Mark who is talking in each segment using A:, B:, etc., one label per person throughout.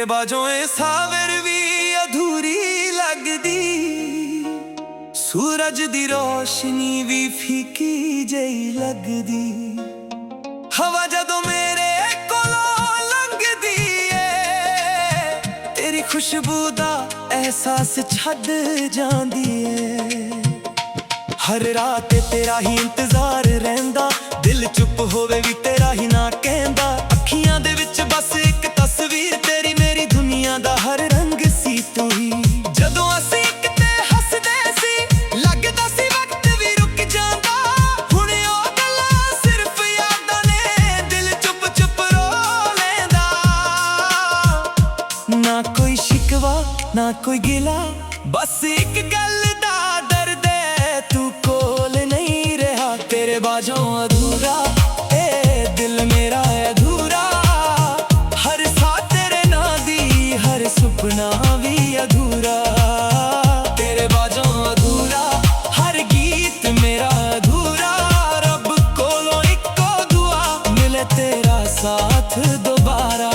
A: बाजों ए सावर भी अधूरी लगदी, सूरज दी रोशनी भी फीकी जई लगदी। हवा जदों मेरे कोलों लंघदी ए, तेरी खुशबू दा एहसास छड्ड जांदी ए। हर रात तेरा ही इंतजार रहिंदा, दिल चुप होवे भी तेरा ही ना कहंदा। अखियां दे विच बस एक तस्वीर तेरी, मेरी दुनिया दा हर रंग सी तू ही। जदों असीं किते हसदे सी, लगदा सी वक्त भी रुक जांदा। हुण ओ गल्लां सिर्फ यादां ने, दिल चुप चुप रो लैंदा। ना कोई शिकवा ना कोई गिला, बस एक गल दा दर्द है, तू कोल नहीं रहा। तेरे बाजों अधूरा ए दिल मेरा अधूरा, हर साथ तेरे ना दी हर सुपना भी अधूरा। तेरे बाजों अधूरा हर गीत मेरा अधूरा, रब कोलों इक्को दुआ मिले तेरा साथ दोबारा।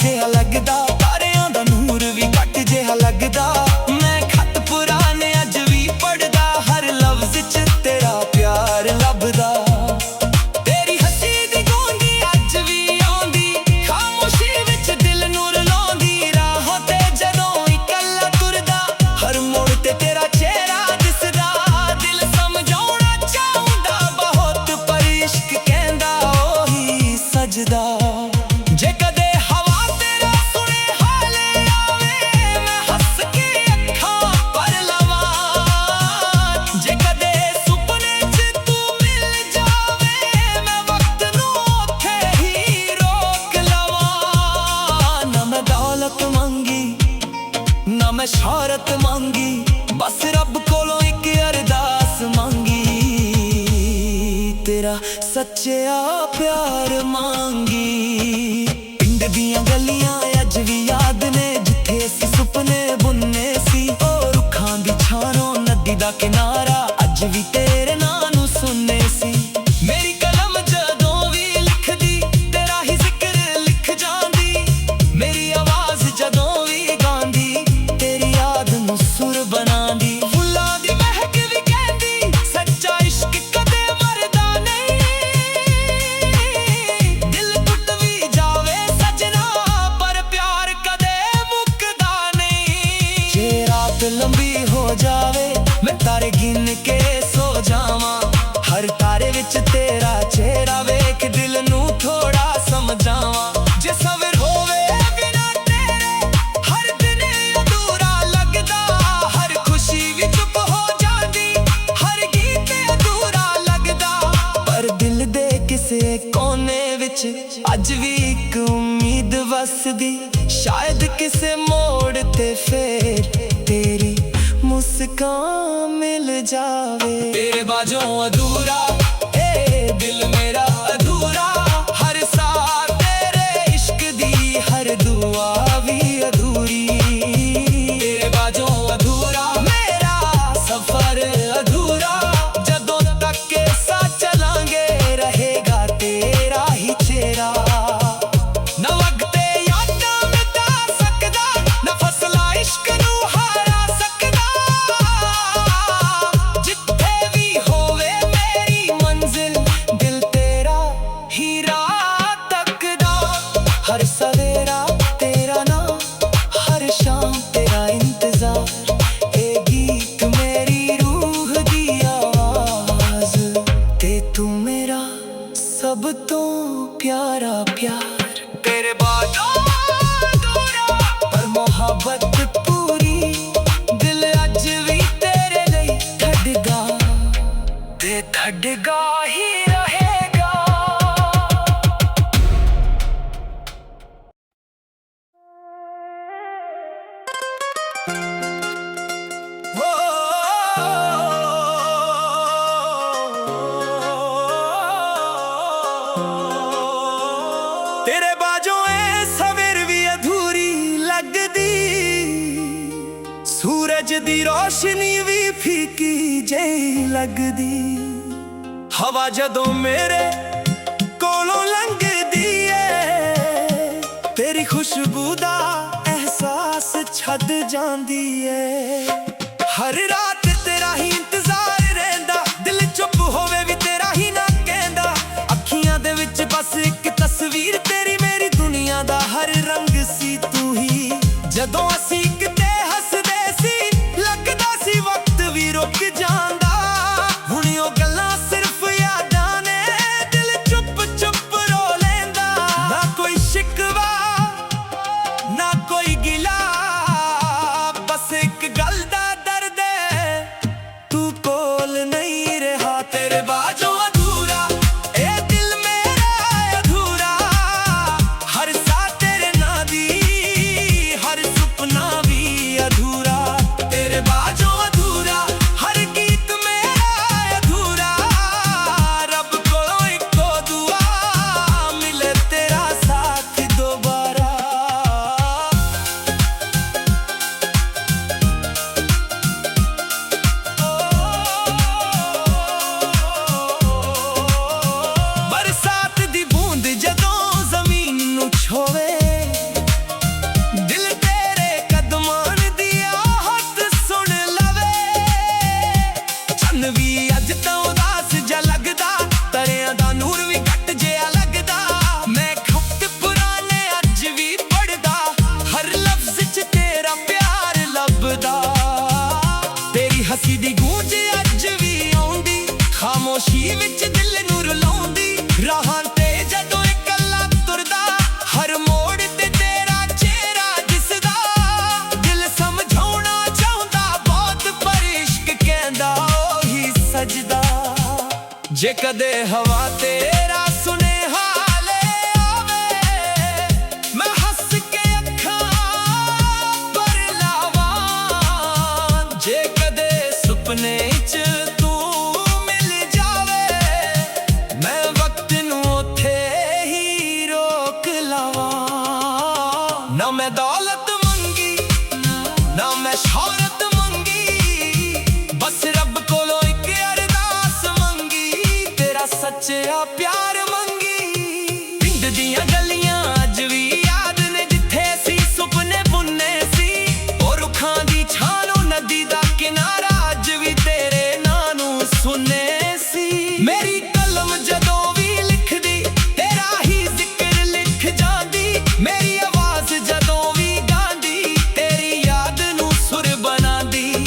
A: जिहा लगदा तारियां दा नूर भी घट जिहा लगदा। मैं खत पुराने अज भी पढ़दा, हर लफ्ज च तेरा प्यार लभदा। तेरी हसी दी गूंजी अज भी आउंदी, खामोशी विच दिल नूर लाउंदी। राहों ते जदों इकल्ला तुरदा, हर मोड़ ते तेरा चेहरा दिसदा। दिल समझाउणा चाहुंदा बहुत, पर इश्क कहंदा ओही सजदा। जे कदे मैं शौहरत मांगी, बस रब कोलों एक अरदास मांगी। तेरा सच्चा प्यार मांगी। पिंड दियां गलियां अज भी याद ने, जिथे असीं सुपने बुनने सी। ओ रुखां दी छानों नदी दा किनारा, अज भी तेरे नां नूं सुनने सी। मेरी कलम जदों भी लिखदी, तेरा ही जिक्र लिख जांदी। मेरी आवाज जदों भी गांदी, सुर बनांदी। फुल्लां दी महक भी कहंदी, सच्चा इश्क कदे मरदा नहीं। दिल टुट भी जावे सजना, पर प्यार कदे मुकदा नहीं। जे रात लंबी हो जावे, मैं तारे गिन के सो जावां। हर तारे विच तेरा चेहरा वेख, दिल नूं थोड़ा समझावां। जे सबर होवे कोने विच अज भी एक उम्मीद वसदी। शायद किसे मोड़ ते फिर तेरी मुस्कान मिल जावे। तेरे बाजों अधूरा ए दिल मेरा अधूरा, हर साथ तेरे इश्क दी हर दुआ भी अधूरी। तेरे बाजों अधूरा मेरा सफर अधूरा, जदों तक के साथ चलांगे रहेगा तेरा ही चेहरा। ना वक्त यादां मिटा सकदा, ना फसला इश्क नूं हारा सकदा। जिथे भी होवे मेरी मंजिल, दिल तेरा ही राह तकदा। हर सवेरा तेरा नाम, हर शाम तेरा इंतजार। ए गीत मेरी रूह दी आवाज, ते तू मेरा सब तो प्यारा प्यार। तेरे बाजों अधूरा पर मोहब्बत पूरी, दिल अज भी तेरे लिए धड़गा ते धड़गा ही रहेगा। ਦੀ ਰੋਸ਼ਨੀ ਵੀ ਫੀਕੀ ਜਿਹੀ ਲੱਗਦੀ। ਹਵਾ ਜਦੋਂ ਮੇਰੇ ਕੋਲੋਂ ਲੰਘਦੀ ਏ ਤੇਰੀ ਖੁਸ਼ਬੂ ਦਾ ਅਹਿਸਾਸ ਛੱਡ ਜਾਂਦੀ ਏ। ਹਰ ਰਾਤ ਤੇਰਾ ਹੀ ਇੰਤਜ਼ਾਰ ਰਹਿੰਦਾ, ਦਿਲ ਚੁੱਪ ਹੋਵੇ ਵੀ ਤੇਰਾ ਹੀ ਨਾ ਕਹਿੰਦਾ। ਅੱਖੀਆਂ ਦੇ ਵਿੱਚ ਬਸ ਇੱਕ ਤਸਵੀਰ ਤੇਰੀ, ਮੇਰੀ ਦੁਨੀਆ ਦਾ ਹਰ ਰੰਗ ਸੀ ਤੂੰ ਹੀ। ਜਦੋਂ ਅਸੀਂ ਕਿਤੇ ਹੱਸਦੇ ਸੀ ਲੱਗਦਾ ਸੀ ਵਕਤ ਵੀ ਰੁਕ ਜਾਂਦਾ। ਹੁਣ ਉਹ ਗੱਲਾਂ ਸਿਰਫ ਯਾਦਾਂ ਨੇ, ਦਿਲ ਚੁੱਪ ਚੁੱਪ ਰੋ ਲੈਂਦਾ। ਨਾ ਕੋਈ ਸ਼ਿਕਵਾ ਨਾ ਕੋਈ ਗਿਲਾ, ਬਸ ਇੱਕ ਗੱਲ ਦਾ ਦਰਦ ਏ, ਤੂੰ ਕੋਲ ਨਹੀਂ ਰਿਹਾ। ਤੇਰੇ ਬਾਝੋਂ ਅਧੂਰਾ ਇਹ ਦਿਲ ਮੇਰਾ ਅਧੂਰਾ, ਹਰ ਸਾਹ ਤੇਰੇ ਨਾਂ ਦੀ, ਹਰ ਸੁਪਨਾ ਵੀ ਅਧੂਰਾ। ਤੇਰੇ ਬਾਝੋਂ ਅਧੂਰਾ ਹਰ ਗੀਤ ਮੇਰਾ ਅਧੂਰਾ, ਰੱਬ ਕੋਲੋਂ ਇੱਕੋ ਦੁਆ ਮਿਲੇ ਤੇਰਾ ਸਾਥ ਦੁਬਾਰਾ। ਬਰਸਾਤ ਦੀ ਬੂੰਦ ਜਦੋਂ ਜ਼ਮੀਨ ਨੂੰ ਛੋਵੇ, ਦਿਲ ਤੇਰੇ ਕਦਮਾਂ ਦੀ ਆਹਟ ਸੁਣ ਲਵੇ। ਚੰਨ ਵੀ ਅੱਜ ਤਾਂ ਉਦਾਸ ਜਿਹਾ ਲੱਗਦਾ, ਤਾਰਿਆਂ ਦਾ ਨੂਰ ਵੀ ਘੱਟ ਜਿਹਾ ਲੱਗਦਾ। ਮੈਂ ਖੱਤ ਪੁਰਾਣੇ ਅੱਜ ਵੀ ਪੜ੍ਹਦਾ, ਹਰ ਲਫ਼ਜ਼ 'ਚ ਤੇਰਾ ਪਿਆਰ ਲੱਭਦਾ। ਤੇਰੀ ਹੱਸੀ ਦੀ ਗੂੰਜ ਅੱਜ ਵੀ ਆਉਂਦੀ, ਖਾਮੋਸ਼ੀ ਵਿੱਚ ਦਿਲ ਨੂੰ ਰੁਲਾਉਂਦੀ। ਰਾਹਾਂ ਤੇ ਜਦੋਂ ਇਕੱਲਾ ਤੁਰਦਾ, ਹਰ ਮੋੜ ਤੇ ਤੇਰਾ ਚਿਹਰਾ ਦਿਸਦਾ। ਦਿਲ ਸਮਝਾਉਣਾ ਚਾਹੁੰਦਾ ਬਹੁਤ, ਪਰ ਇਸ਼ਕ ਕਹਿੰਦਾ ਉਹੀ ਸਜਦਾ। ਜੇ ਕਦੇ ਹਵਾ ਤੇਰਾ ਸੁਨੇਹਾ ਲੈ ਆਵੇ, ਮੈਂ ਹੱਸ ਕੇ ਅੱਖਾਂ ਭਰ ਲਾਵਾਂ। ਜੇ ਕਦੇ ਸੁਪਨੇ 'ਚ ਤੂੰ ਮਿਲ ਜਾਵੇ, ਮੈਂ ਵਕਤ ਨੂੰ ਉੱਥੇ ਹੀ ਰੋਕ ਲਾਵਾਂ। ਨਾ ਮੈਂ ਦੌਲਤ ਮੰਗੀ ਨਾ ਮੈਂ ਸ਼ੋਹਰਤ ਮੰਗੀ, ਬਸ ਰੱਬ ਕੋਲੋਂ ਇੱਕ ਅਰਦਾਸ ਮੰਗੀ, ਤੇਰਾ ਸੱਚਾ ਪਿਆਰ ਮੰਗੀ। ਪਿੰਡ ਦੀਆਂ ਗਲੀਆਂ ਅੱਜ ਵੀ ਯਾਦ ਨੇ, ਜਿੱਥੇ ਅਸੀਂ ਸੁਪਨੇ ਬੁੰਨੇ ਸੀ। ਉਹ ਰੁੱਖਾਂ ਦੀ ਛਾਂ ਨੂੰ ਨਦੀ ਦਾ ਕਿਨਾਰਾ ਅੱਜ ਵੀ ਤੇਰੇ ਨਾਂ ਨੂੰ ਸੁਣੇ ਸੀ। ਮੇਰੀ ਕਲਮ ਜਦੋਂ ਵੀ ਲਿਖਦੀ ਤੇਰਾ ਹੀ ਜ਼ਿਕਰ ਲਿਖ ਜਾਂਦੀ। ਮੇਰੀ ਆਵਾਜ਼ ਜਦੋਂ ਵੀ ਗਾਉਂਦੀ ਤੇਰੀ ਯਾਦ ਨੂੰ ਸੁਰ ਬਣਾਉਂਦੀ।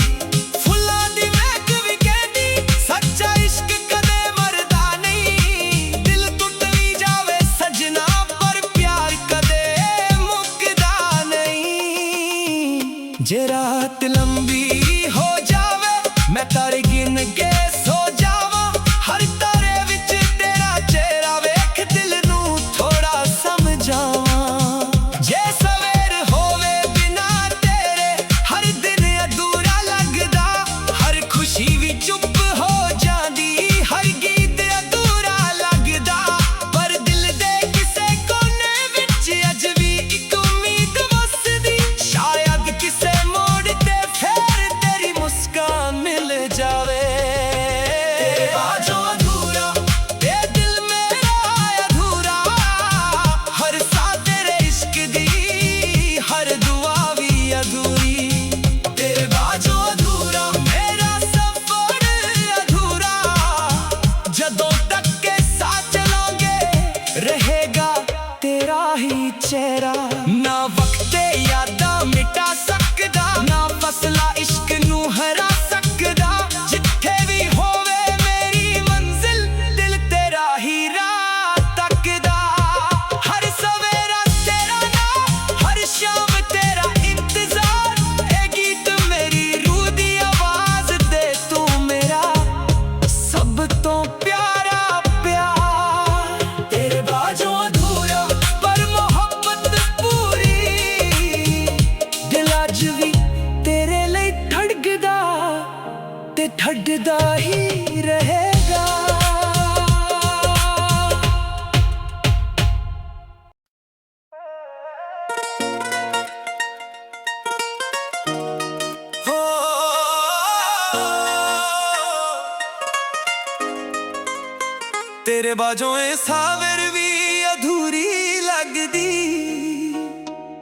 A: ਫੁੱਲਾਂ ਦੀ ਮਹਿਕ ਵੀ ਕਹਿੰਦੀ ਸੱਚਾ ਇਸ਼ਕ ਕਦੇ ਮਰਦਾ ਨਹੀਂ। ਦਿਲ ਟੁੱਟ ਵੀ ਜਾਵੇ ਸਜਣਾ, ਪਰ ਪਿਆਰ ਕਦੇ ਮੁੱਕਦਾ ਨਹੀਂ। ਜੇ ਰਾਤ ਲੰਬੀ ਹੋ ਜਾਵੇ ਮੈਂ ਤਾਰੇ ਗਿਣ ਕੇ ਸੋ ਜਾਵਾਂ, ਹਰ ਤਾਰੇ ਵਿੱਚ ਤੇਰਾ ਚਿਹਰਾ ਵੇਖ ਦਿਲ ਨੂੰ ਥੋੜਾ ਸਮਝਾਵਾਂ। ਜੇ ਸਵੇਰ ਹੋਵੇ ਬਿਨਾ ਤੇਰੇ ਹਰ ਦਿਨ ਅਧੂਰਾ ਲੱਗਦਾ, ਹਰ ਖੁਸ਼ੀ ਵੀ ਚੁੱਪ ਹੋ ਜਾਂਦੀ, ਹਰ ਗੀਤ ਅਧੂਰਾ ਲੱਗਦਾ। ਪਰ ਦਿਲ ਦੇ ਕਿਸੇ ਕੋਨੇ ਵਿੱਚ ਅੱਜ ਵੀ ਇੱਕ ਉਮੀਦ ਵਸਦੀ, ਸ਼ਾਇਦ ਕਿਸੇ ਮੋੜ ਤੇ ਫੇਰ ਤੇਰੀ ਮੁਸਕਾਨ ਮਿਲ ਜਾਵੇ। ਤੇਰੇ ਬਾਝੋਂ ਅਧੂਰਾ ਇਹ ਦਿਲ ਮੇਰਾ ਅਧੂਰਾ, ਹਰ ਸਾਹ ਤੇਰੇ ਇਸ਼ਕ ਦੀ, ਹਰ ਦੁਆ ਵੀ ਅਧੂਰੀ। ਤੇਰੇ ਬਾਝੋਂ ਅਧੂਰਾ ਮੇਰਾ ਸਫ਼ਰ ਅਧੂਰਾ, ਜਦੋਂ ਤੱਕ ਕੇ ਸਾਥ ਚਲਾਂਗੇ ਰਹੇਗਾ ਤੇਰਾ ਹੀ ਚਿਹਰਾ। ਨਾ ਵਕਤ ਯਾਦਾਂ ਮਿਟਾ ਸਕਦਾ, ਨਾ ਫਸਲਾ ਇਸ਼ਕ ਨੂੰ ਹਰਾ ਸਕਦਾ। ਜਿੱਥੇ ਵੀ ਹੋਵੇ ਮੇਰੀ ਮੰਜ਼ਿਲ, ਦਿਲ ਤੇਰਾ ਹੀ ਰਾਹ ਤੱਕਦਾ। ਹਰ ਸਵੇਰਾ ਤੇਰਾ ਨਾਂ, ਹਰ ਸ਼ਾਮ ਤੇਰਾ ਇੰਤਜ਼ਾਰ। ਇਹ ਗੀਤ ਮੇਰੀ ਰੂਹ ਦੀ ਆਵਾਜ਼ ਦੇ, ਤੂੰ ਮੇਰਾ ਸਭ ਤੋਂ ਪਿਆਰਾ ਪਿਆਰ। ਤੇਰੇ ਬਾਝੋਂ ਅਧੂਰਾ ਪਰ ਮੁਹੱਬਤ तेरे बाजों ए सावर भी अधूरी लगदी,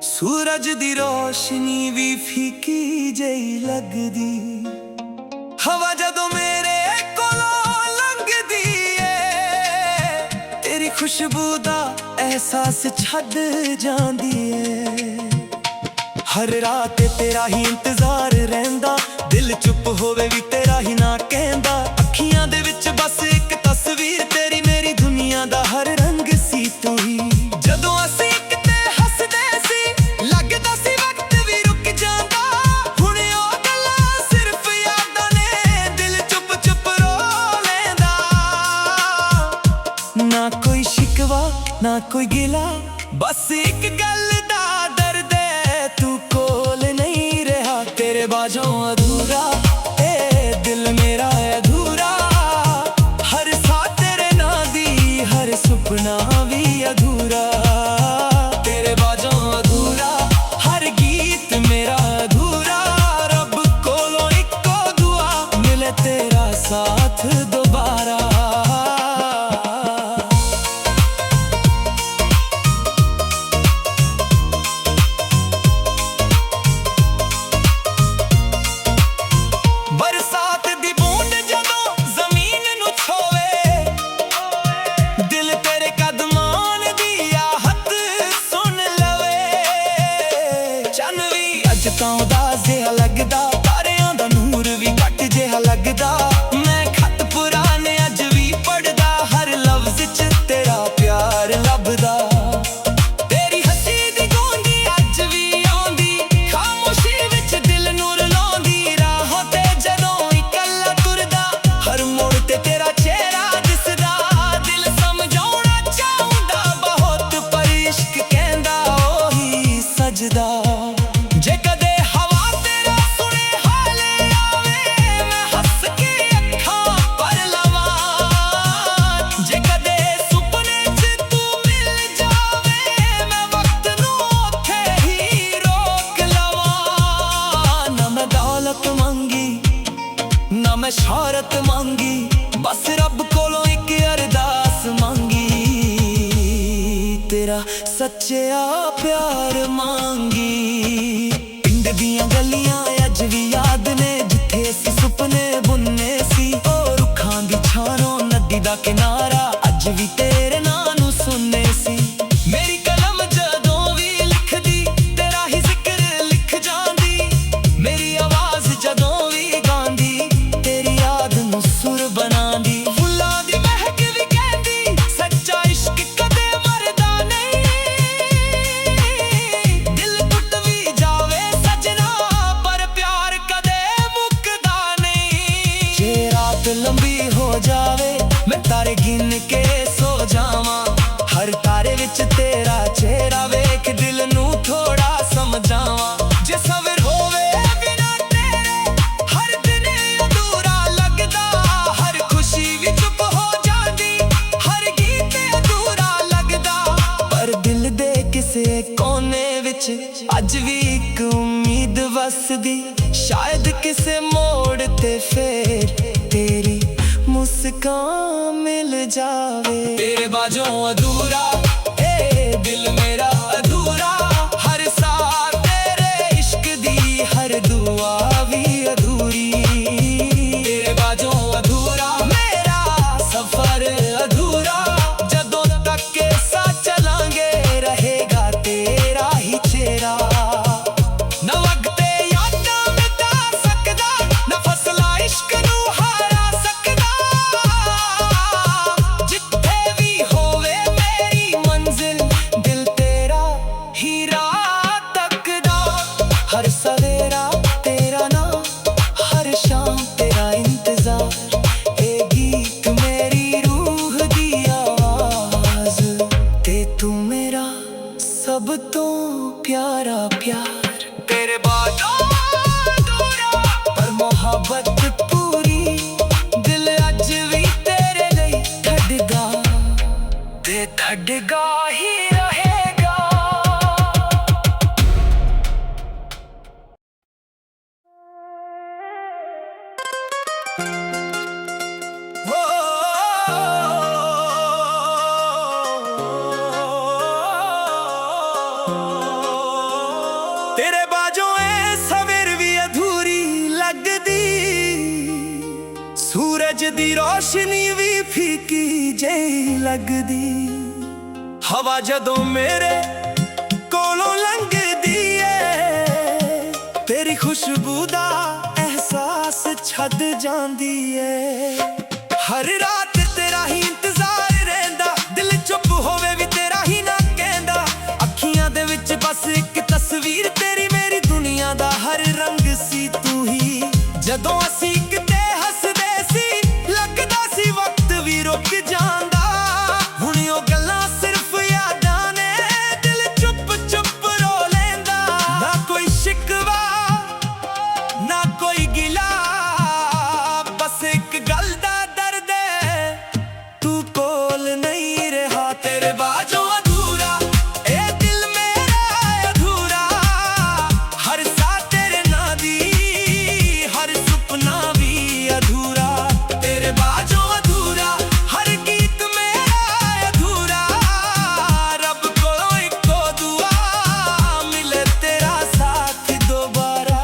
A: सूरज दी रोशनी भी फीकी जही लगदी। हवा जदों मेरे कोलों लंघदी है, तेरी खुशबू दा एहसास छड्ड जांदी है। हर रात तेरा ही इंतजार रहिंदा, दिल चुप होवे भी तेरा ही ना कहंदा। अखियां दे विच बस एक तस्वीर तेरी, मेरी दुनिया दा हर रंग सी तू ही। जदों असीं किते हसदे सी, लगदा सी वक्त भी रुक जांदा। हुण ओह गल्लां सिर्फ यादां ने, दिल चुप चुप रो लैंदा। ना कोई शिकवा ना कोई गिला, बस एक गल दा दर्द है, तू कोल नहीं रहा। तेरे बाजों अधूरा ए दिल मेरा अधूरा, हर साथ तेरे ना दी हर सुपना भी अधूरा। तेरे बाजों अधूरा हर गीत मेरा अधूरा, रब कोलों इक्को दुआ मिले तेरा साथ दोबारा। उदास जिहा लगदा, तारियां दा नूर भी घट जिहा लगदा। मैं खत पुराने अज भी पढ़दा, हर लफ्ज च तेरा प्यार लभदा। तेरी हसी दी गूंजी अज भी आउंदी, खामोशी विच दिल नूर लाउंदी। राहों ते जदों इकल्ला तुरदा, हर मोड़ ते तेरा चेहरा दिसदा। दिल समझाउणा चाहुंदा बहुत, पर इश्क कहंदा ओही सजदा। जे कदे ना मैं शौहरत मांगी, बस रब कोलों एक अरदास मांगी। तेरा सच्चा प्यार मांगी। पिंड दियां गलियां अज भी याद ने, जिथे असीं सुपने बुनने सी। ओ रुखां दी छारों नदी दा किनारा, अज भी तेरे नां नूं सुनने सी। मेरी कलम जदों भी लिखदी, तेरा ही जिक्र लिख जांदी। मेरी आवाज जदों भी गांदी, तेरी याद नूं सुर बनांदी। फुल्लां दी महक भी कहंदी, सच्चा इश्क कदे मरदा नहीं। दिल टुट भी जावे सजना, पर प्यार कदे मुकदा नहीं। जे रात लंबी हो जावे, मैं तारे गिन के सो जावां। हर तारे विच तेरा चेहरा वेख, दिल नूं थोड़ा समझावां। जे सबर होवे बिना तेरे, हर दिन अधूरा लगदा। हर खुशी भी चुप हो जांदी, हर गीत अधूरा लगदा। पर दिल दे किसे कोने विच अज भी एक उम्मीद वसदी। शायद किसे मोड़ ते फेर तेरी मुस्कान मिल जावे। तेरे बाजों अधूरा ए दिल मेरा अधूरा, हर साथ तेरे इश्क दी हर दुआ भी अधूरी। तेरे बाजों अधूरा मेरा सफर अधूरा, जदों तक के साथ चलांगे रहेगा तेरा ही चेहरा। न वक्त यादां मिटा सकदा, न फसला इश्क नूं हारा सकदा। जिथे भी होवे मेरी मंजिल, दिल तेरा ही राह तकदा। हर सवेरा तेरा नाम, हर शाम तेरा इंतजार। ए गीत मेरी रूह दी आवाज, ते तू मेरा सब तो प्यारा प्यार। तेरे बाजों अधूरा पर मोहब्बत पूरी, दिल अज भी तेरे लिए धड़गा ते धड़गा ही रहेगा। ਦੀ ਰੋਸ਼ਨੀ ਵੀ ਫੀਕੀ ਜਿਹੀ ਲੱਗਦੀ। ਹਵਾ ਜਦੋਂ ਮੇਰੇ ਕੋਲੋਂ ਲੰਘਦੀ ਏ, ਤੇਰੀ ਖੁਸ਼ਬੂ ਦਾ ਅਹਿਸਾਸ ਛੱਡ ਜਾਂਦੀ ਏ। ਹਰ ਰਾਤ ਤੇਰਾ ਹੀ ਇੰਤਜ਼ਾਰ ਰਹਿੰਦਾ, ਦਿਲ ਚੁੱਪ ਹੋਵੇ ਵੀ ਤੇਰਾ ਹੀ ਨਾ ਕਹਿੰਦਾ। ਅੱਖੀਆਂ ਦੇ ਵਿੱਚ ਬਸ ਇੱਕ ਤਸਵੀਰ ਤੇਰੀ, ਮੇਰੀ ਦੁਨੀਆ ਦਾ ਹਰ ਰੰਗ ਸੀ ਤੂੰ ਹੀ। ਜਦੋਂ ਅਸੀਂ ਕਿਤੇ ਹੱਸਦੇ ਸੀ, ਲੱਗਦਾ ਸੀ ਵਕਤ ਵੀ ਰੁਕ ਜਾਂਦਾ। ਹੁਣ ਉਹ ਗੱਲਾਂ ਸਿਰਫ ਯਾਦਾਂ ਨੇ, ਦਿਲ ਚੁੱਪ ਚੁੱਪ ਰੋ ਲੈਂਦਾ। ਨਾ ਕੋਈ ਸ਼ਿਕਵਾ ਨਾ ਕੋਈ ਗਿਲਾ, ਬਸ ਇੱਕ ਗੱਲ ਦਾ ਦਰਦ ਏ, ਤੂੰ ਕੋਲ ਨਹੀਂ ਰਿਹਾ। ਤੇਰੇ ਬਾਝੋਂ ਅਧੂਰਾ ਇਹ ਦਿਲ ਮੇਰਾ ਅਧੂਰਾ, ਹਰ ਸਾਹ ਤੇਰੇ ਨਾਂ ਦੀ, ਹਰ ਸੁਪਨਾ ਵੀ ਅਧੂਰਾ। ਤੇਰੇ ਬਾਝੋਂ ਅਧੂਰਾ ਹਰ ਗੀਤ ਮੇਰਾ ਅਧੂਰਾ, ਰੱਬ ਕੋਲੋਂ ਇੱਕੋ ਦੁਆ, ਮਿਲੇ ਤੇਰਾ ਸਾਥ ਦੁਬਾਰਾ।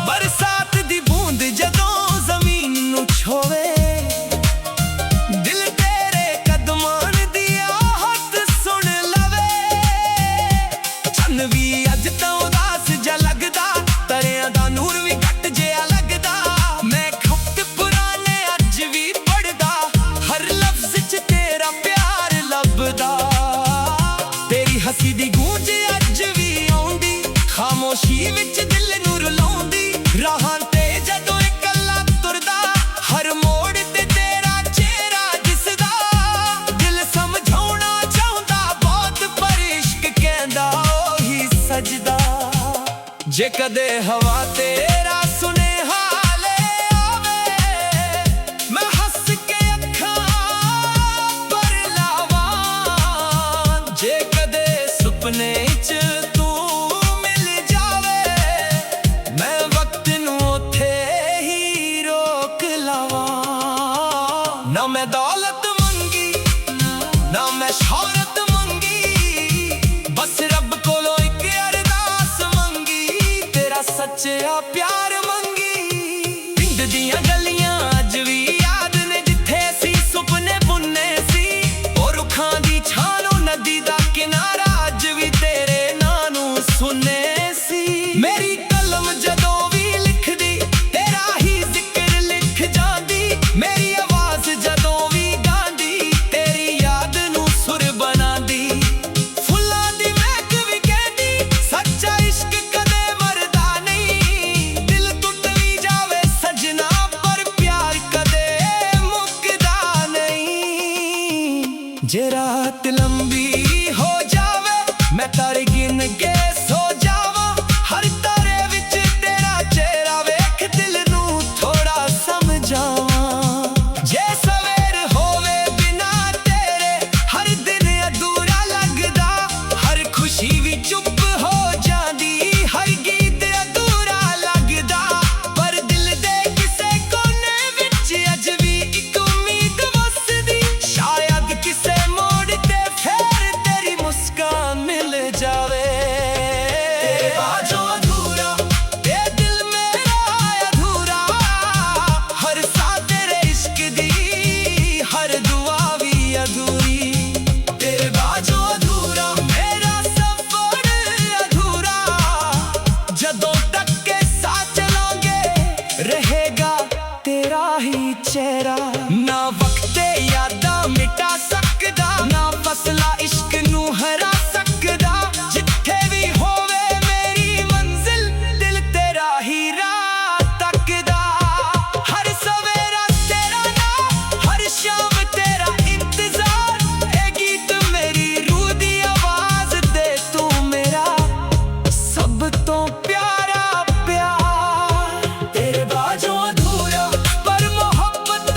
A: ਬਰਸਾਤ ਦੀ ਬੂੰਦ ਜਦੋਂ ਜ਼ਮੀਨ ਨੂੰ ਛੋਵੇ, ਦਿਲ ਤੇਰੇ ਕਦਮਾਂ ਦੀ ਆਹਟ ਸੁਣ ਲਵੇ। ਚੰਨ ਵੀ ਅੱਜ ਤਾਂ ਉਦਾਸ ਜਿਹਾ ਲੱਗਦਾ, ਤਾਰਿਆਂ ਦਾ ਨੂਰ ਵੀ ਘੱਟ ਜਿਹਾ ਲੱਗਦਾ। ਮੈਂ ਖੱਤ ਪੁਰਾਣੇ ਅੱਜ ਵੀ ਪੜ੍ਹਦਾ, ਹਰ ਲਫ਼ਜ਼ 'ਚ ਤੇਰਾ ਪਿਆਰ ਲੱਭਦਾ। ਤੇਰੀ ਹੱਸੀ ਦੀ ਗੂੰਜ ਅੱਜ ਵੀ ਆਉਂਦੀ, ਖਾਮੋਸ਼ੀ ਵਿੱਚ ਦਿਲ ਨੂੰ ਰੁਲਾਉਂਦੀ। ਰਾਹਾਂ ਤੇ ਜਦੋਂ ਇਕੱਲਾ ਤੁਰਦਾ, ਹਰ ਮੋੜ ਤੇ ਤੇਰਾ ਚਿਹਰਾ ਦਿਸਦਾ। ਦਿਲ ਸਮਝਾਉਣਾ ਚਾਹੁੰਦਾ ਬਹੁਤ, ਪਰ ਇਸ਼ਕ ਕਹਿੰਦਾ ਉਹੀ ਸਜਦਾ। ਜੇ ਕਦੇ ਹਵਾ ਤੇਰਾ ਸੁਨੇਹਾ ਲੈ ਆਵੇ, ਮੈਂ ਹੱਸ ਕੇ ਅੱਖਾਂ ਭਰ ਲਾਵਾਂ। ਜੇ ਕਦੇ ਸੁਪਨੇ 'ਚ ਤੂੰ ਮਿਲ ਜਾਵੇ, ਮੈਂ ਵਕਤ ਨੂੰ ਉੱਥੇ ਹੀ ਰੋਕ ਲਾਵਾਂ। ਨਾ ਮੈਂ ਦੌਲਤ ਮੰਗੀ ਨਾ ਮੈਂ ਸ਼ੋਹਰਤ ਮੰਗੀ, ਬਸ ਰੱਬ ਕੋਲੋਂ ਇੱਕ ਅਰਦਾਸ ਮੰਗੀ, ਤੇਰਾ ਸੱਚਾ ਪਿਆਰ ਮੰਗੀ। ਪਿੰਡ ਦੀਆਂ ਗਲੀਆਂ ਅੱਜ ਵੀ ਯਾਦ ਨੇ, ਜਿੱਥੇ ਅਸੀਂ ਸੁਪਨੇ ਬੁੰਨੇ ਸੀ। ਉਹ ਰੁੱਖਾਂ ਦੀ ਛਾਂ ਨੂੰ ਨਦੀ ਦਾ ਕਿਨਾਰਾ, ਅੱਜ ਵੀ ਤੇਰੇ ਨਾਂ ਨੂੰ ਸੁਣੇ ਸੀ। ਮੇਰੀ ਕਲਮ ਜਦੋਂ ਵੀ ਲਿਖਦੀ, ਤੇਰਾ ਹੀ ਜ਼ਿਕਰ ਲਿਖ ਜਾਂਦੀ। ਮੇਰੀ ਆਵਾਜ਼ ਜਦੋਂ ਵੀ ਗਾਉਂਦੀ, ਤੇਰੀ ਯਾਦ ਨੂੰ ਸੁਰ ਬਣਾਉਂਦੀ। ਫੁੱਲਾਂ ਦੀ ਮਹਿਕ ਵੀ ਕਹਿੰਦੀ, ਸੱਚਾ ਇਸ਼ਕ ਕਦੇ ਮਰਦਾ ਨਹੀਂ। ਦਿਲ ਟੁੱਟ ਵੀ ਜਾਵੇ ਸਜਣਾ, ਪਰ ਪਿਆਰ ਕਦੇ ਮੁੱਕਦਾ ਨਹੀਂ। ਜੇ ਰਾਤ ਲੰਬੀ ਹੋ ਜਾਵੇ, ਮੈਂ ਤਾਰੇ ਗਿਣ ਕੇ ਸੋ ਜਾਵਾਂ। ਹਰ ਤਾਰੇ ਵਿੱਚ ਤੇਰਾ ਚਿਹਰਾ ਵੇਖ, ਦਿਲ ਨੂੰ ਥੋੜਾ ਸਮਝਾਵਾਂ। ਜੇ ਸਵੇਰ ਹੋਵੇ ਬਿਨਾ ਤੇਰੇ, ਹਰ ਦਿਨ ਅਧੂਰਾ ਲੱਗਦਾ। ਹਰ ਖੁਸ਼ੀ ਵੀ ਚੁੱਪ ਹੋ ਜਾਂਦੀ, ਹਰ ਗੀਤ ਅਧੂਰਾ ਲੱਗਦਾ। ਪਰ ਦਿਲ ਦੇ ਕਿਸੇ ਕੋਨੇ ਵਿੱਚ ਅੱਜ ਵੀ ਇੱਕ ਉਮੀਦ ਵਸਦੀ, ਸ਼ਾਇਦ ਕਿਸੇ ਮੋੜ ਤੇ ਫੇਰ ਤੇਰੀ ਮੁਸਕਾਨ ਮਿਲ ਜਾਵੇ। ਤੇਰੇ ਬਾਝੋਂ ਅਧੂਰਾ ਇਹ ਦਿਲ ਮੇਰਾ ਅਧੂਰਾ, ਹਰ ਸਾਹ ਤੇਰੇ ਇਸ਼ਕ ਦੀ, ਹਰ ਦੁਆ ਵੀ ਅਧੂਰੀ। ਤੇਰੇ ਬਾਝੋਂ ਅਧੂਰਾ ਮੇਰਾ ਸਫ਼ਰ ਅਧੂਰਾ, ਜਦੋਂ ਤੱਕ ਕੇ ਸਾਥ ਚਲਾਂਗੇ ਰਹੇਗਾ ਤੇਰਾ ਹੀ ਚਿਹਰਾ। ਨਾ ਵਕਤ ਯਾਦਾਂ ਮਿਟਾ ਸਕਦਾ, ਨਾ ਫਸਲਾ ਇਸ਼ਕ ਨੂੰ ਹਰਾ ਸਕਦਾ। ਜਿੱਥੇ ਵੀ ਹੋਵੇ ਮੇਰੀ ਮੰਜ਼ਿਲ, ਦਿਲ ਤੇਰਾ ਹੀ ਰਾਹ ਤੱਕਦਾ। ਹਰ ਸਵੇਰਾ ਤੇਰਾ ਨਾਂ, ਹਰ ਸ਼ਾਮ ਤੇਰਾ ਇੰਤਜ਼ਾਰ। ਇਹ ਗੀਤ ਮੇਰੀ ਰੂਹ ਦੀ ਆਵਾਜ਼ ਦੇ, ਤੂੰ ਮੇਰਾ ਸਭ ਤੋਂ ਪਿਆਰਾ ਪਿਆਰ। ਤੇਰੇ ਬਾਝੋਂ ਅਧੂਰਾ ਪਰ ਮੁਹੱਬਤ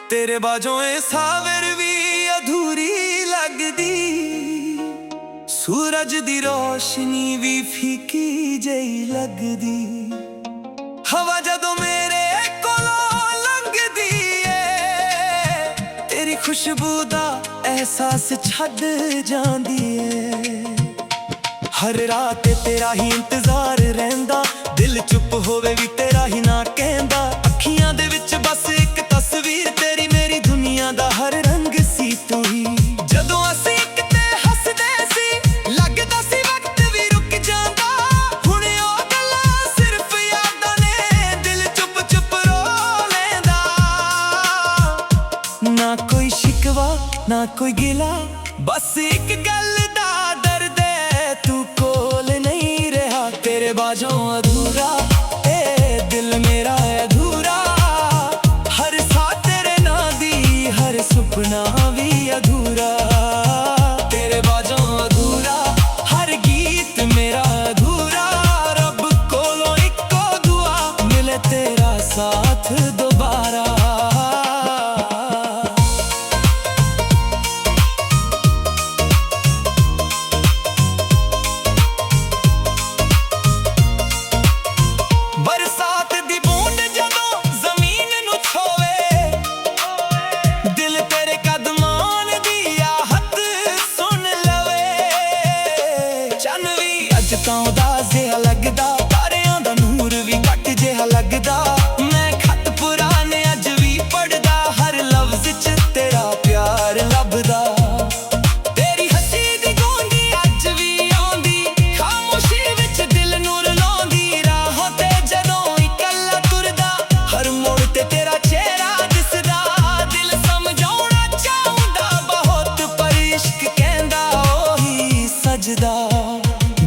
A: तेरे बाजों ए सावर भी अधूरी लगदी, सूरज दी रोशनी भी फीकी जई लगदी। हवा जदों मेरे कोलों लंघदी ए, तेरी खुशबू दा एहसास छड्ड जांदी ए। हर रात तेरा ही इंतजार रहिंदा, दिल चुप होवे भी तेरा ही ना कहंदा। अखियां दे विच बस एक तस्वीर तेरी, मेरी दुनिया दा हर रंग सी तू ही। जदों असीं किते हसदे सी, लगदा सी वक्त भी रुक जांदा। हुण ओह गल्लां सिर्फ यादां ने, दिल चुप चुप रो लैंदा। ना कोई शिकवा ना कोई गिला, बस एक गल दा दर्द है, तू कोल नहीं रहा। तेरे बाजों अधूरा ए दिल मेरा अधूरा, हर साथ तेरे ना दी हर सुपना भी अधूरा। तेरे बाजों अधूरा हर गीत मेरा अधूरा, रब कोलों इक्को दुआ मिले तेरा साथ दोबारा। बरसात दी बूंद जदों जमीन नू छोवे, दिल तेरे कदमान दी आहट सुन लवे। चन्न भी अज तां उदास जिहा लगदा, तारियां दा नूर भी घट जिहा लगदा। मैं खत पुराने अज भी पढ़दा, हर लफ्ज च तेरा प्यार लभदा। तेरी हसी दी गूंजी अज भी आउंदी, खामोशी विच दिल नूर लाउंदी। राहों ते जदों इकल्ला तुरदा, हर मोड़ ते तेरा चेहरा दिसदा। दिल समझाउणा चाहुंदा बहुत, पर इश्क कहंदा ओही सजदा।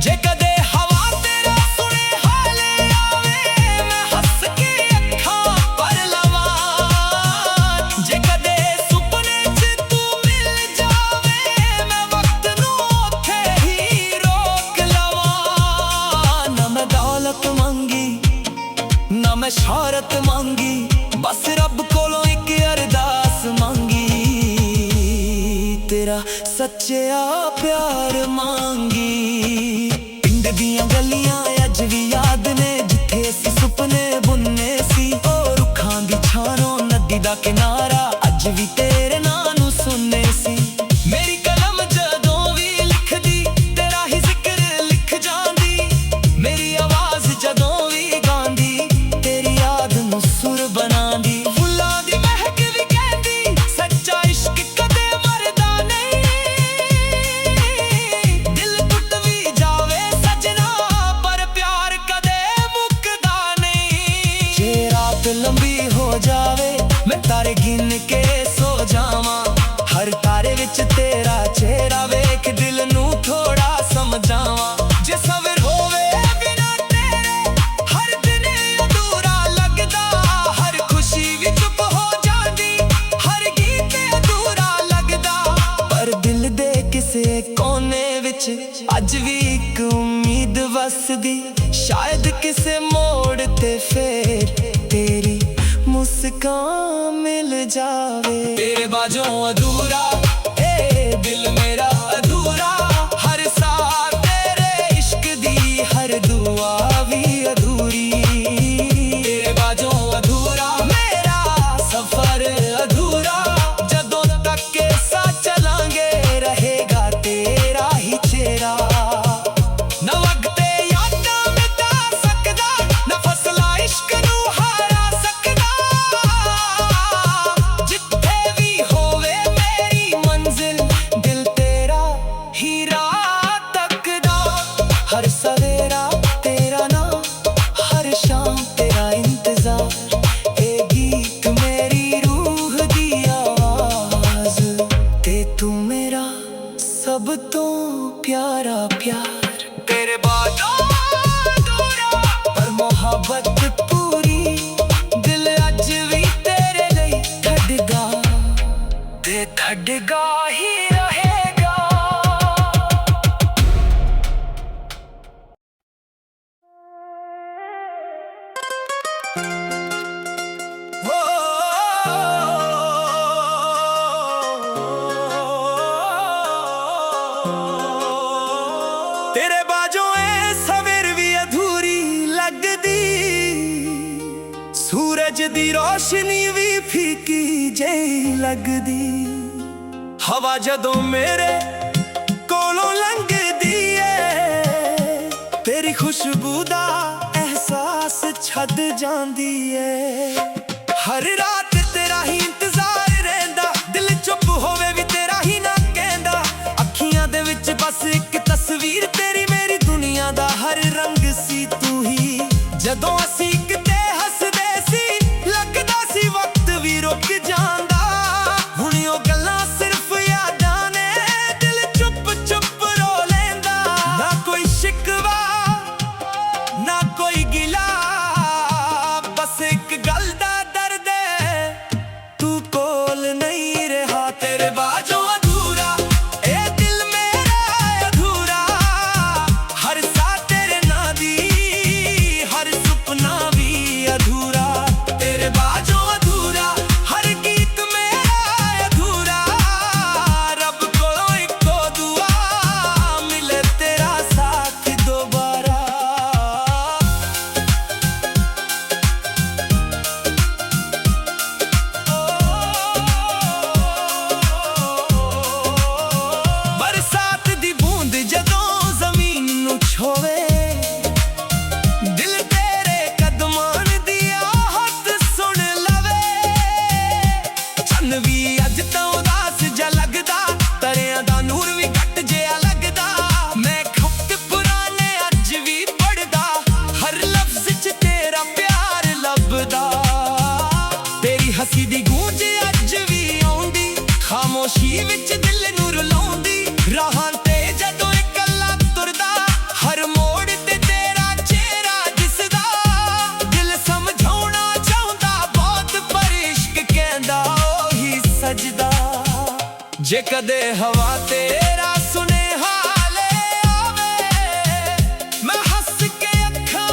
A: जे कदे हवा तेरा सुने हाले आवे, मैं हस के अखां भर लवां। जे कदे सुपने च तू मिल जावे, मैं वक्त नू उत्थे ही रोक लवां। ना मैं दौलत मंगी ना मैं शोहरत मंगी, बस रब कोलों एक अरदास मंगी। तेरा सच्चा प्यार मंगी। पिंड दियां गलियां अज भी याद ने, जिथे असीं सुपने बुनने सी। ओ रुखां दी छारों नदी दा किनारा, अज भी तेरे नां नू सुनने सी। मेरी कलम जदों भी लिखदी, तेरा ही जिक्र लिख जांदी। मेरी आवाज जदों भी गांदी, तेरी याद नू सुर बनांदी। फुल्लां दी महक भी कहंदी, सच्चा इश्क कदे मरदा नहीं। दिल टुट भी जावे सजना, पर प्यार कदे मुकदा नहीं। जे रात लंबी हो जावे, मैं तारे गिन के सो जावां। हर तारे विच तेरा चेहरा वेख, दिल नू थोड़ा समझावां। जे सबर होवे बिना तेरे, हर दिन अधूरा लगदा। हर खुशी भी चुप हो जांदी, हर गीत अधूरा लगदा। पर दिल दे किसे कोने विच अज भी एक उम्मीद वसदी। शायद किसे मोड़ ते फेर तेरी मुस्कान मिल जावे। तेरे बाजों अधूरा ए दिल मेरा अधूरा, हर साथ तेरे इश्क दी हर दुआ भी अधूरी। तेरे बाजों अधूरा मेरा सफर अधूरा, जदों तक के साथ चलांगे रहेगा तेरा ही चेहरा। ना वक्त यादां मिटा सकदा, ना फसला इश्क नू हारा सकदा। जिथे भी होवे मेरी मंजिल, दिल तेरा ही राह तकदा। हर सवेरा तेरा नाम, हर शाम तेरा इंतजार। ए गीत मेरी रूह दी आवाज, ते तू मेरा सब तो प्यारा प्यार। तेरे बाजों अधूरा पर मोहब्बत पूरी, दिल अज भी तेरे लिए धड़गा ते धड़गा ही रहेगा। ओ ਦੀ ਰੋਸ਼ਨੀ ਵੀ ਫੀਕੀ ਜਿਹੀ ਲੱਗਦੀ। ਹਵਾ ਜਦੋਂ ਮੇਰੇ ਕੋਲੋਂ ਲੰਘਦੀ ਏ, ਤੇਰੀ ਖੁਸ਼ਬੂ ਦਾ ਅਹਿਸਾਸ ਛੱਡ ਜਾਂਦੀ ਏ। ਹਰ ਰਾਤ ਤੇਰਾ ਹੀ ਇੰਤਜ਼ਾਰ ਰਹਿੰਦਾ, ਦਿਲ ਚੁੱਪ ਹੋਵੇ ਵੀ ਤੇਰਾ ਹੀ ਨਾ ਕਹਿੰਦਾ। ਅੱਖੀਆਂ ਦੇ ਵਿੱਚ ਬਸ ਇੱਕ ਤਸਵੀਰ ਤੇਰੀ, ਮੇਰੀ ਦੁਨੀਆ ਦਾ ਹਰ ਰੰਗ ਸੀ ਤੂੰ ਹੀ। ਜਦੋਂ ਅਸੀਂ ਕਿਤੇ ਹੱਸਦੇ ਸੀ, ਲੱਗਦਾ ਸੀ ਵਕਤ ਵੀ ਰੁਕ ਜਾਂਦਾ। ਹੁਣ ਉਹ ਗੱਲਾਂ ਸਿਰਫ ਯਾਦਾਂ ਨੇ, ਦਿਲ ਚੁੱਪ ਚੁੱਪ ਰੋ ਲੈਂਦਾ। ਨਾ ਕੋਈ ਸ਼ਿਕਵਾ ਨਾ ਕੋਈ ਗਿਲਾ, ਬਸ ਇੱਕ ਗੱਲ ਦਾ ਦਰਦ ਏ, ਤੂੰ ਕੋਲ ਨਹੀਂ ਰਿਹਾ। ਤੇਰੇ ਬਾਝੋਂ ਅਧੂਰਾ ਇਹ ਦਿਲ ਮੇਰਾ ਅਧੂਰਾ, ਹਰ ਸਾਹ ਤੇਰੇ ਨਾਂ ਦੀ, ਹਰ ਸੁਪਨਾ ਵੀ ਅਧੂਰਾ। ਤੇਰੇ ਬਾਝੋਂ ਅਧੂਰਾ ਹਰ ਗੀਤ ਮੇਰਾ ਅਧੂਰਾ, ਰੱਬ ਕੋਲੋਂ ਇੱਕੋ ਦੁਆ, ਮਿਲੇ ਤੇਰਾ ਸਾਥ ਦੁਬਾਰਾ। ਬਰਸਾਤ ਦੀ ਬੂੰਦ ਜਦੋਂ ਜ਼ਮੀਨ ਨੂੰ ਛੋਵੇ, ਦਿਲ ਤੇਰੇ ਕਦਮਾਂ ਦੀ ਆਹਟ ਸੁਣ ਲਵੇ। ਚੰਨ ਵੀ ਅੱਜ ਤਾਂ ਉਦਾਸ ਜਿਹਾ ਲੱਗਦਾ, ਤਾਰਿਆਂ ਦਾ ਨੂਰ ਵੀ ਘੱਟ ਜਿਹਾ ਲੱਗਦਾ। ਮੈਂ ਖੱਤ ਪੁਰਾਣੇ ਅੱਜ ਵੀ ਪੜ੍ਹਦਾ, ਹਰ ਲਫ਼ਜ਼ 'ਚ ਤੇਰਾ ਪਿਆਰ ਲੱਭਦਾ। ਤੇਰੀ ਹੱਸੀ ਦੀ ਗੂੰਜ ਅੱਜ ਵੀ ਆਉਂਦੀ, ਖਾਮੋਸ਼ੀ ਵਿੱਚ ਦਿਲ ਨੂੰ ਰੁਲਾਉਂਦੀ। ਰਾਹਾਂ ਤੇ ਜਦੋਂ ਇਕੱਲਾ ਤੁਰਦਾ, ਹਰ ਮੋੜ ਤੇ ਤੇਰਾ ਚਿਹਰਾ ਦਿਸਦਾ। ਦਿਲ ਸਮਝਾਉਣਾ ਚਾਹੁੰਦਾ ਬਹੁਤ, ਪਰ ਇਸ਼ਕ ਕਹਿੰਦਾ ਉਹੀ ਸਜਦਾ। ਜੇ ਕਦੇ ਹਵਾ ਤੇਰਾ ਸੁਨੇਹਾ ਲੈ ਆਵੇ, ਮੈਂ ਹੱਸ ਕੇ ਅੱਖਾਂ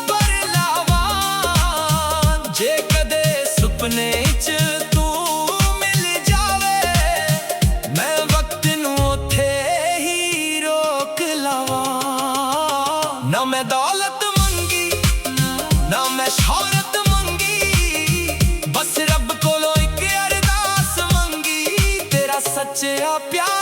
A: ਭਰ ਲਾਵਾਂ। ਜੇ ਕਦੇ ਸੁਪਨੇ 'ਚ ਤੂੰ ਮਿਲ ਜਾਵੇ, ਮੈਂ ਵਕਤ ਨੂੰ ਉੱਥੇ ਹੀ ਰੋਕ ਲਾਵਾਂ। ਨਾ ਮੈਂ ਦੌਲਤ ਮੰਗੀ ਨਾ ਮੈਂ ਸ਼ੋਹਰਤ ਮੰਗੀ, ਬਸ ਰੱਬ ਕੋਲੋਂ ਇੱਕ ਅਰਦਾਸ ਮੰਗੀ, ਤੇਰਾ ਸੱਚਾ ਪਿਆਰ